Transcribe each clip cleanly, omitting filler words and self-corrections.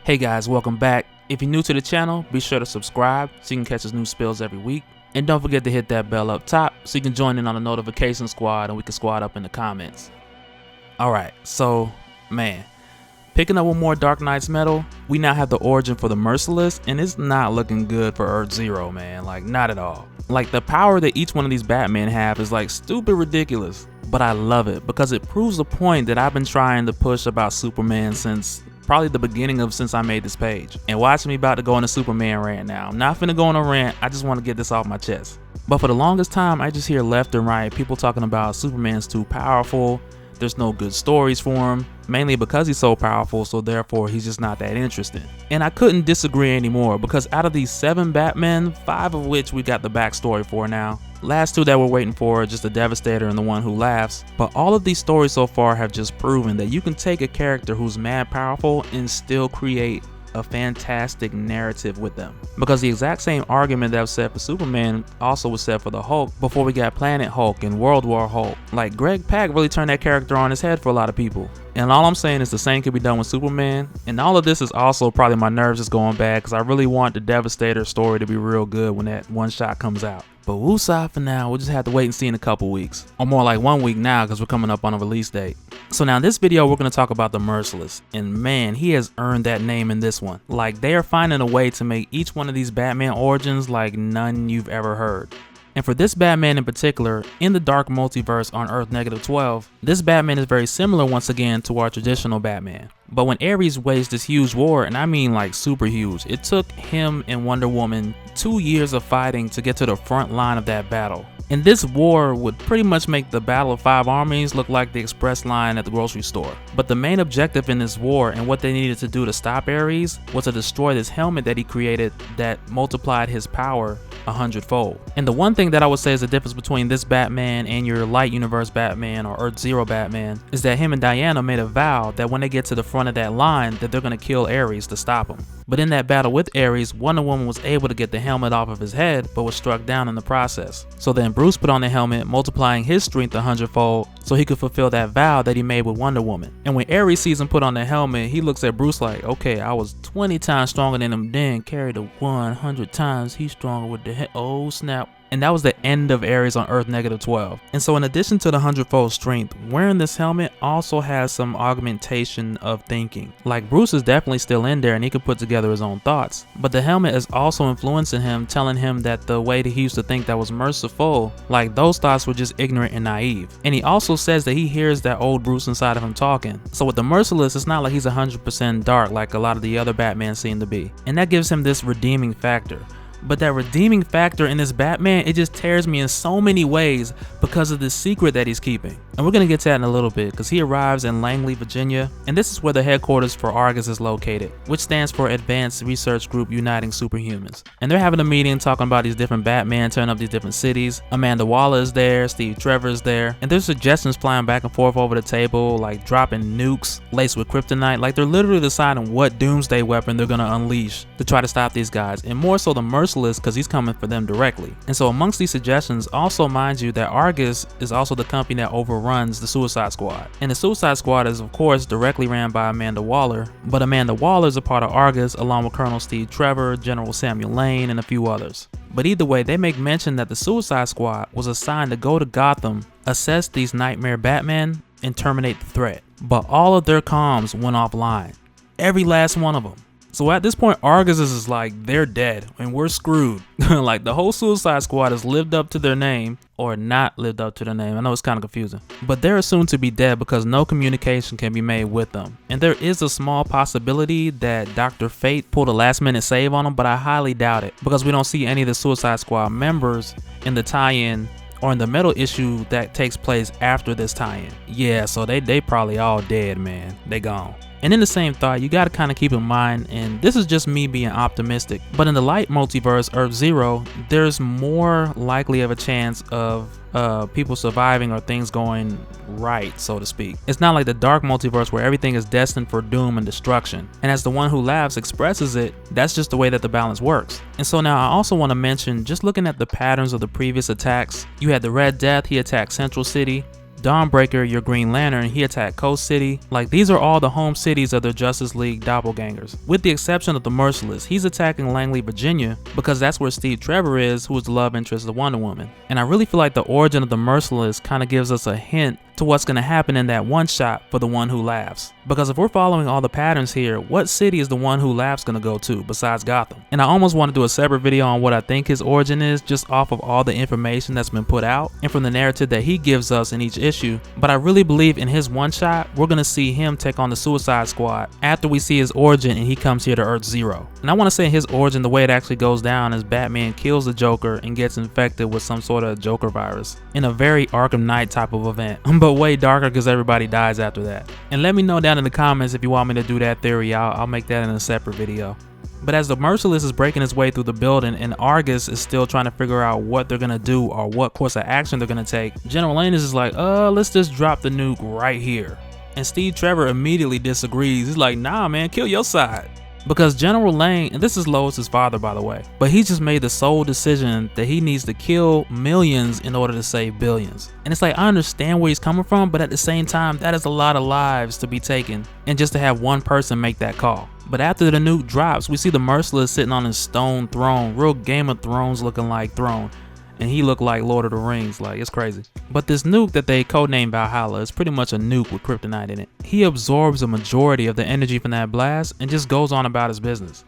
Hey guys, welcome back. If you're new to the channel, be sure to subscribe so you can catch us new spills every week. And don't forget to hit that bell up top so you can join in on the notification squad and we can squad up in the comments. Alright, so, man, picking up one more Dark Knight's Metal, we now have the origin for the Merciless, and it's not looking good for Earth Zero, man. Like, not at all. Like, the power that each one of these Batmen have is like stupid ridiculous. But I love it because it proves the point that I've been trying to push about Superman since probably the beginning of since I made this page. And watch me about to go on a Superman rant now. I'm not finna go on a rant, I just want to get this off my chest. But for the longest time, I just hear left and right people talking about Superman's too powerful, there's no good stories for him, mainly because he's so powerful, so therefore he's just not that interesting. And I couldn't disagree anymore because out of these 7 Batmen, 5 of which we got the backstory for now, last 2 that we're waiting for are just the Devastator and the One Who Laughs, but all of these stories so far have just proven that you can take a character who's mad powerful and still create a fantastic narrative with them. Because the exact same argument that was said for Superman also was said for the Hulk before we got Planet Hulk and World War Hulk. Like, Greg Pak really turned that character on his head for a lot of people. And all I'm saying is the same could be done with Superman. And all of this is also probably my nerves just going bad because I really want the Devastator story to be real good when that one shot comes out. But woosah for now, we'll just have to wait and see in a couple weeks. Or more like 1 week now because we're coming up on a release date. So now in this video, we're going to talk about the Merciless. And man, he has earned that name in this one. Like, they are finding a way to make each one of these Batman origins like none you've ever heard. And for this Batman in particular, in the dark multiverse on Earth -12, this Batman is very similar once again to our traditional Batman. But when Ares waged this huge war, and I mean like super huge, it took him and Wonder Woman 2 years of fighting to get to the front line of that battle. And this war would pretty much make the Battle of 5 Armies look like the express line at the grocery store. But the main objective in this war and what they needed to do to stop Ares was to destroy this helmet that he created that multiplied his power 100-fold. And the one thing that I would say is the difference between this Batman and your Light Universe Batman or Earth Zero Batman is that him and Diana made a vow that when they get to the front of that line that they're going to kill Ares to stop him. But in that battle with Ares, Wonder Woman was able to get the helmet off of his head but was struck down in the process. So then Bruce put on the helmet, multiplying his strength 100-fold so he could fulfill that vow that he made with Wonder Woman. And when Ares sees him put on the helmet, he looks at Bruce like, okay, I was 20 times stronger than him then, carried a 100 times, he's stronger with the head, oh snap. And that was the end of Ares on Earth -12. And so in addition to the 100-fold strength, wearing this helmet also has some augmentation of thinking. Like, Bruce is definitely still in there and he can put together his own thoughts. But the helmet is also influencing him, telling him that the way that he used to think that was merciful, like those thoughts were just ignorant and naive. And he also says that he hears that old Bruce inside of him talking. So with the Merciless, it's not like he's 100% dark like a lot of the other Batman seem to be. And that gives him this redeeming factor. But that redeeming factor in this Batman, it just tears me in so many ways because of the secret that he's keeping. And we're going to get to that in a little bit because he arrives in Langley, Virginia, and this is where the headquarters for Argus is located, which stands for Advanced Research Group Uniting Superhumans. And they're having a meeting talking about these different Batman turning up these different cities. Amanda Waller is there, Steve Trevor is there, and there's suggestions flying back and forth over the table, like dropping nukes laced with kryptonite. Like, they're literally deciding what doomsday weapon they're going to unleash to try to stop these guys, and more so the Merciless because he's coming for them directly. And so amongst these suggestions, also mind you that Argus is also the company that overruns the Suicide Squad. And the Suicide Squad is of course directly ran by Amanda Waller, but Amanda Waller is a part of Argus along with Colonel Steve Trevor, General Samuel Lane, and a few others. But either way, they make mention that the Suicide Squad was assigned to go to Gotham, assess these Nightmare Batman, and terminate the threat. But all of their comms went offline. Every last one of them. So at this point, Argus is like, they're dead and we're screwed. Like, the whole Suicide Squad has lived up to their name or not lived up to their name. I know it's kind of confusing, but they're assumed to be dead because no communication can be made with them. And there is a small possibility that Dr. Fate pulled a last minute save on them, but I highly doubt it because we don't see any of the Suicide Squad members in the tie-in or in the metal issue that takes place after this tie-in. Yeah, so they probably all dead, man. They gone. And in the same thought, you gotta kind of keep in mind, and this is just me being optimistic, but in the light multiverse, Earth Zero, there's more likely of a chance of people surviving or things going right, so to speak. It's not like the dark multiverse where everything is destined for doom and destruction. And as the One Who Laughs expresses it, that's just the way that the balance works. And so now I also want to mention, just looking at the patterns of the previous attacks, you had the Red Death, he attacked Central City. Dawnbreaker, your Green Lantern, he attacked Coast City. Like, these are all the home cities of the Justice League doppelgangers. With the exception of the Merciless, he's attacking Langley, Virginia, because that's where Steve Trevor is, who is the love interest of Wonder Woman. And I really feel like the origin of the Merciless kind of gives us a hint to what's going to happen in that one shot for the One Who Laughs. Because if we're following all the patterns here, what city is the One Who Laughs going to go to besides Gotham? And I almost want to do a separate video on what I think his origin is, just off of all the information that's been put out and from the narrative that he gives us in each issue. But I really believe in his one shot, we're going to see him take on the Suicide Squad after we see his origin and he comes here to Earth Zero. And I want to say his origin, the way it actually goes down is Batman kills the Joker and gets infected with some sort of Joker virus in a very Arkham Knight type of event, but way darker because everybody dies after that. And let me know down in the comments if you want me to do that theory. I'll make that in a separate video. But as the Merciless is breaking his way through the building and Argus is still trying to figure out what they're gonna do or what course of action they're gonna take, General Lane is like, let's just drop the nuke right here. And Steve Trevor immediately disagrees. He's like, nah man, kill your side. Because General Lane, and this is Lois's father by the way, but he just made the sole decision that he needs to kill millions in order to save billions. And it's like, I understand where he's coming from, but at the same time, that is a lot of lives to be taken, and just to have one person make that call. But after the nuke drops, we see the Merciless sitting on his stone throne, real Game of Thrones looking like throne. And he looked like Lord of the Rings, like it's crazy. But this nuke that they codenamed Valhalla is pretty much a nuke with kryptonite in it. He absorbs a majority of the energy from that blast and just goes on about his business.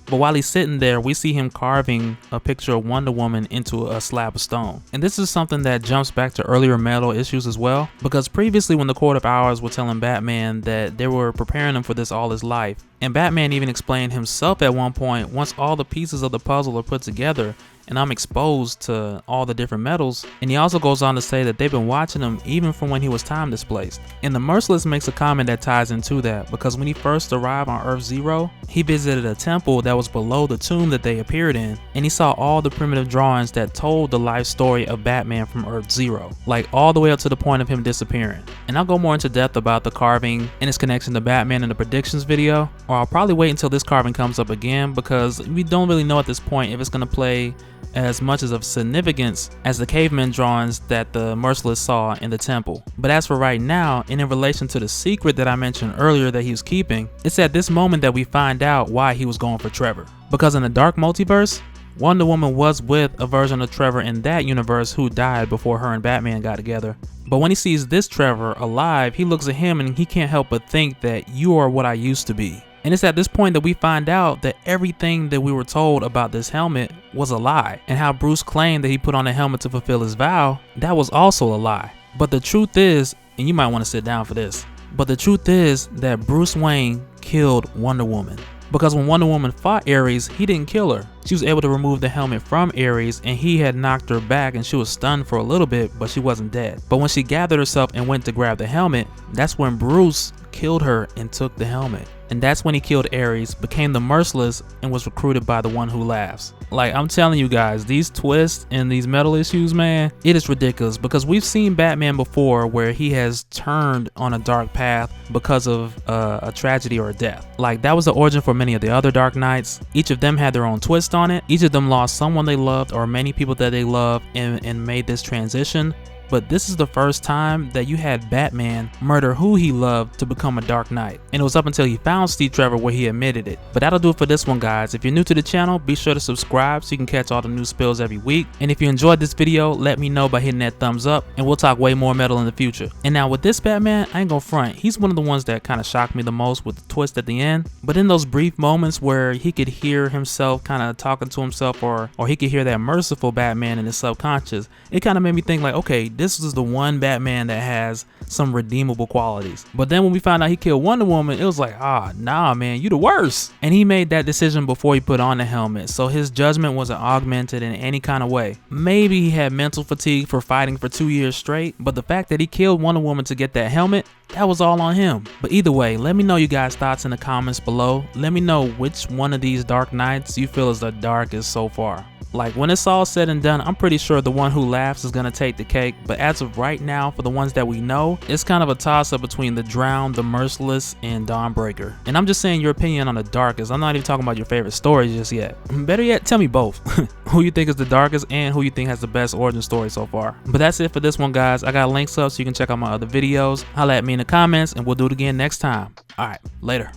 But while he's sitting there, we see him carving a picture of Wonder Woman into a slab of stone. And this is something that jumps back to earlier Metal issues as well, because previously when the Court of Owls were telling Batman that they were preparing him for this all his life, and Batman even explained himself at one point, once all the pieces of the puzzle are put together and I'm exposed to all the different metals. And he also goes on to say that they've been watching him even from when he was time displaced. And the Merciless makes a comment that ties into that, because when he first arrived on Earth Zero, he visited a temple that was below the tomb that they appeared in, and he saw all the primitive drawings that told the life story of Batman from Earth Zero, like all the way up to the point of him disappearing. And I'll go more into depth about the carving and its connection to Batman in the predictions video, or I'll probably wait until this carving comes up again, because we don't really know at this point if it's going to play as much as of significance as the caveman drawings that the Merciless saw in the temple. But as for right now, and in relation to the secret that I mentioned earlier that he was keeping, it's at this moment that we find out why he was going for Trevor. Because in the Dark Multiverse, Wonder Woman was with a version of Trevor in that universe who died before her and Batman got together. But when he sees this Trevor alive, he looks at him and he can't help but think that you are what I used to be. And it's at this point that we find out that everything that we were told about this helmet was a lie, and how Bruce claimed that he put on the helmet to fulfill his vow, that was also a lie. But the truth is, and you might want to sit down for this, but the truth is that Bruce Wayne killed Wonder Woman. Because when Wonder Woman fought Ares, he didn't kill her. She was able to remove the helmet from Ares, and he had knocked her back and she was stunned for a little bit, but she wasn't dead. But when she gathered herself and went to grab the helmet, that's when Bruce killed her and took the helmet. And that's when he killed Ares, became the Merciless, and was recruited by the One Who Laughs. Like, I'm telling you guys, these twists and these Metal issues, man, it is ridiculous, because we've seen Batman before where he has turned on a dark path because of a tragedy or a death. Like, that was the origin for many of the other Dark Knights. Each of them had their own twist on it. Each of them lost someone they loved or many people that they loved and made this transition. But this is the first time that you had Batman murder who he loved to become a Dark Knight. And it was up until he found Steve Trevor where he admitted it. But that'll do it for this one, guys. If you're new to the channel, be sure to subscribe so you can catch all the new spills every week. And if you enjoyed this video, let me know by hitting that thumbs up, and we'll talk way more Metal in the future. And now with this Batman, I ain't gonna front. He's one of the ones that kind of shocked me the most with the twist at the end. But in those brief moments where he could hear himself kind of talking to himself, or he could hear that merciful Batman in his subconscious, it kind of made me think like, okay, this is the one Batman that has some redeemable qualities. But then when we found out he killed Wonder Woman, it was like, nah man, you the worst. And he made that decision before he put on the helmet, so his judgment wasn't augmented in any kind of way. Maybe he had mental fatigue for fighting for 2 years straight, but the fact that he killed Wonder Woman to get that helmet, that was all on him. But either way, let me know you guys' thoughts in the comments below. Let me know which one of these Dark Knights you feel is the darkest so far. Like when it's all said and done, I'm pretty sure the one who laughs is gonna take the cake, but as of right now, for the ones that we know, it's kind of a toss-up between the Drowned, the Merciless, and Dawnbreaker. And I'm just saying your opinion on the darkest. I'm not even talking about your favorite stories just yet. Better yet, tell me both. Who you think is the darkest and who you think has the best origin story so far. But that's it for this one, guys. I got links up so you can check out my other videos. Holla at me in the comments and we'll do it again next time. Alright, later.